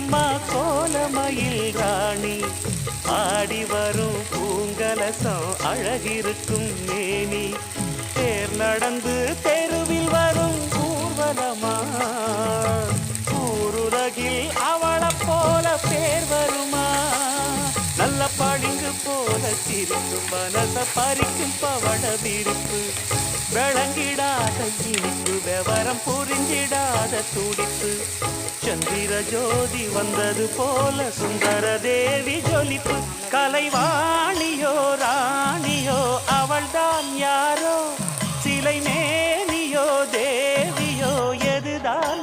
அம்மா கோலமயில் ராணி ஆடி வரும் பூங்கலசம் அழகிருக்கும் மேனி தேர் நடந்து தெருவில் வரும் ஊர்வலமா ஊருலகில் அவளை போல பேர் வருமா நல்ல பளிங்கு போல சிரிக்கும் மனச பறிக்கும் பவள விரிப்பு விளங்கிடாத இனிப்பு விவரம் புரிஞ்சிடாத துடிப்பு சந்திர ஜோதி வந்தது போல சுந்தர தேவி ஜொலிப்பு கலைவாணியோ ராணியோ அவள்தான் யாரோ சிலை மேனியோ தேவியோ எதுதான்